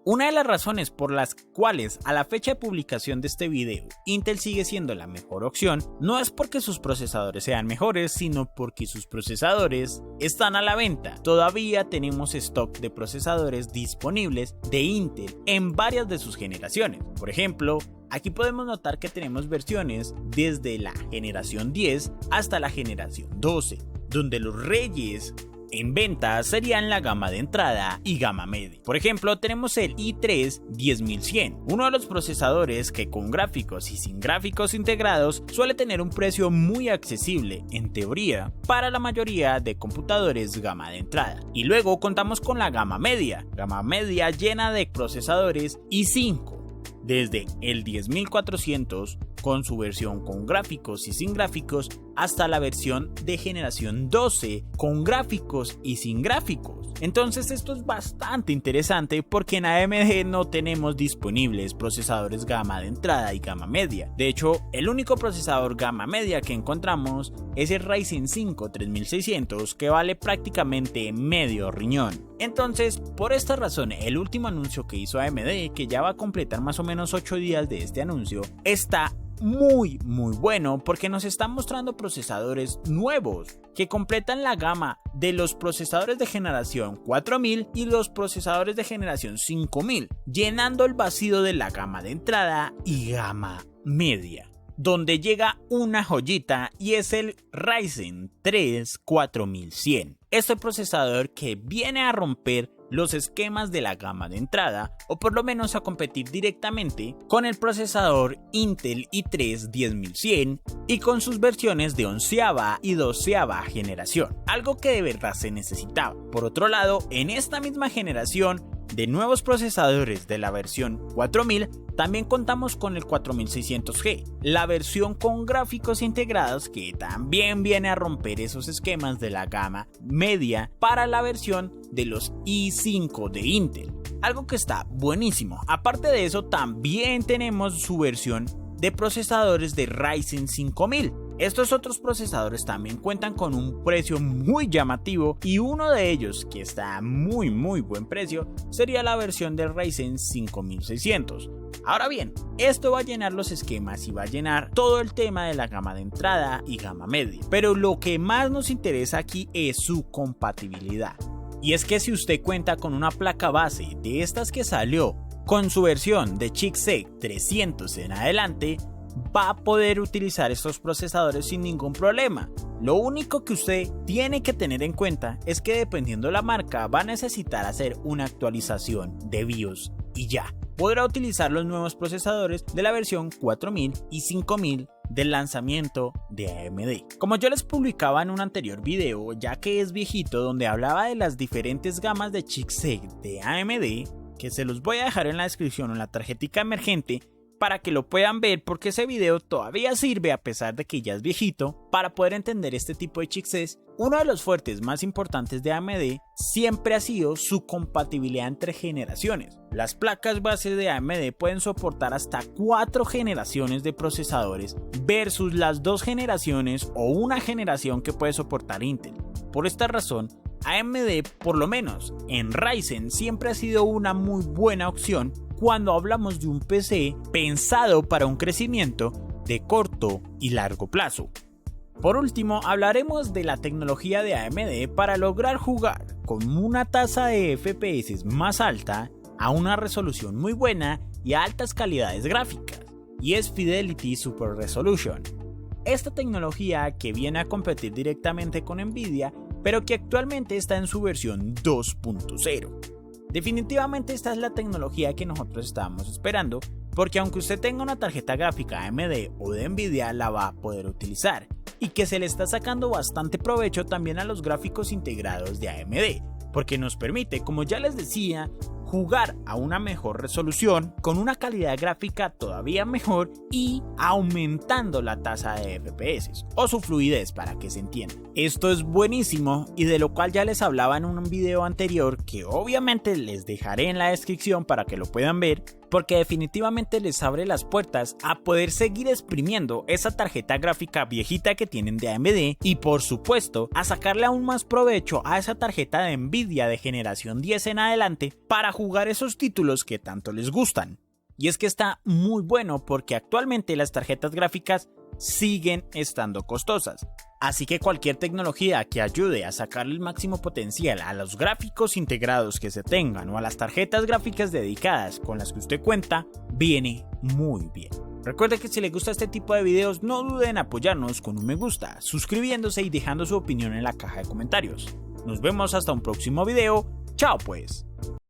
Una de las razones por las cuales a la fecha de publicación de este video Intel sigue siendo la mejor opción no es porque sus procesadores sean mejores, sino porque sus procesadores están a la venta. Todavía tenemos stock de procesadores disponibles de Intel en varias de sus generaciones. Por ejemplo, aquí podemos notar que tenemos versiones desde la generación 10 hasta la generación 12, donde los reyes en venta serían la gama de entrada y gama media. Por ejemplo, tenemos el i3 10100, uno de los procesadores que con gráficos y sin gráficos integrados suele tener un precio muy accesible, en teoría, para la mayoría de computadores gama de entrada. Y luego contamos con la gama media llena de procesadores i5. Desde el 10400 con su versión con gráficos y sin gráficos hasta la versión de generación 12 con gráficos y sin gráficos. Entonces esto es bastante interesante porque en AMD no tenemos disponibles procesadores gama de entrada y gama media. De hecho, el único procesador gama media que encontramos es el Ryzen 5 3600 que vale prácticamente medio riñón. Entonces, por esta razón, el último anuncio que hizo AMD, que ya va a completar más o menos 8 días de este anuncio, está muy bueno porque nos están mostrando procesadores nuevos que completan la gama de los procesadores de generación 4000 y los procesadores de generación 5000, llenando el vacío de la gama de entrada y gama media, donde llega una joyita y es el Ryzen 3 4100. Este procesador que viene a romper los esquemas de la gama de entrada, o por lo menos a competir directamente con el procesador Intel i3 10100 y con sus versiones de 11ª y 12ª generación, algo que de verdad se necesitaba. Por otro lado, en esta misma generación de nuevos procesadores de la versión 4000, también contamos con el 4600G, la versión con gráficos integrados que también viene a romper esos esquemas de la gama media para la versión de los i5 de Intel, algo que está buenísimo. Aparte de eso, también tenemos su versión de procesadores de Ryzen 5000. Estos otros procesadores también cuentan con un precio muy llamativo y uno de ellos que está a muy buen precio sería la versión del Ryzen 5600. Ahora bien, esto va a llenar los esquemas y va a llenar todo el tema de la gama de entrada y gama media, pero lo que más nos interesa aquí es su compatibilidad. Y es que si usted cuenta con una placa base de estas que salió con su versión de chipset 300 en adelante, va a poder utilizar estos procesadores sin ningún problema. Lo único que usted tiene que tener en cuenta es que dependiendo de la marca va a necesitar hacer una actualización de BIOS y ya. Podrá utilizar los nuevos procesadores de la versión 4000 y 5000 del lanzamiento de AMD. Como yo les publicaba en un anterior video, ya que es viejito, donde hablaba de las diferentes gamas de chipset de AMD, que se los voy a dejar en la descripción o en la tarjetica emergente, para que lo puedan ver, porque ese video todavía sirve a pesar de que ya es viejito para poder entender este tipo de chipsets. Uno de los fuertes más importantes de AMD siempre ha sido su compatibilidad entre generaciones. Las placas base de AMD pueden soportar hasta 4 generaciones de procesadores versus las 2 generaciones o una generación que puede soportar Intel. Por esta razón, AMD, por lo menos en Ryzen, siempre ha sido una muy buena opción cuando hablamos de un PC pensado para un crecimiento de corto y largo plazo. Por último, hablaremos de la tecnología de AMD para lograr jugar con una tasa de FPS más alta a una resolución muy buena y a altas calidades gráficas, y es Fidelity Super Resolution. Esta tecnología que viene a competir directamente con Nvidia, pero que actualmente está en su versión 2.0. Definitivamente esta es la tecnología que nosotros estábamos esperando, porque aunque usted tenga una tarjeta gráfica AMD o de Nvidia, la va a poder utilizar, y que se le está sacando bastante provecho también a los gráficos integrados de AMD, porque nos permite, como ya les decía, jugar a una mejor resolución, con una calidad gráfica todavía mejor y aumentando la tasa de FPS o su fluidez, para que se entienda. Esto es buenísimo y de lo cual ya les hablaba en un video anterior, que obviamente les dejaré en la descripción para que lo puedan ver, porque definitivamente les abre las puertas a poder seguir exprimiendo esa tarjeta gráfica viejita que tienen de AMD y por supuesto a sacarle aún más provecho a esa tarjeta de Nvidia de generación 10 en adelante para jugar jugar esos títulos que tanto les gustan. Y es que está muy bueno porque actualmente las tarjetas gráficas siguen estando costosas. Así que cualquier tecnología que ayude a sacarle el máximo potencial a los gráficos integrados que se tengan o a las tarjetas gráficas dedicadas con las que usted cuenta, viene muy bien. Recuerde que si le gusta este tipo de videos, no duden en apoyarnos con un me gusta, suscribiéndose y dejando su opinión en la caja de comentarios. Nos vemos hasta un próximo video. ¡Chao pues!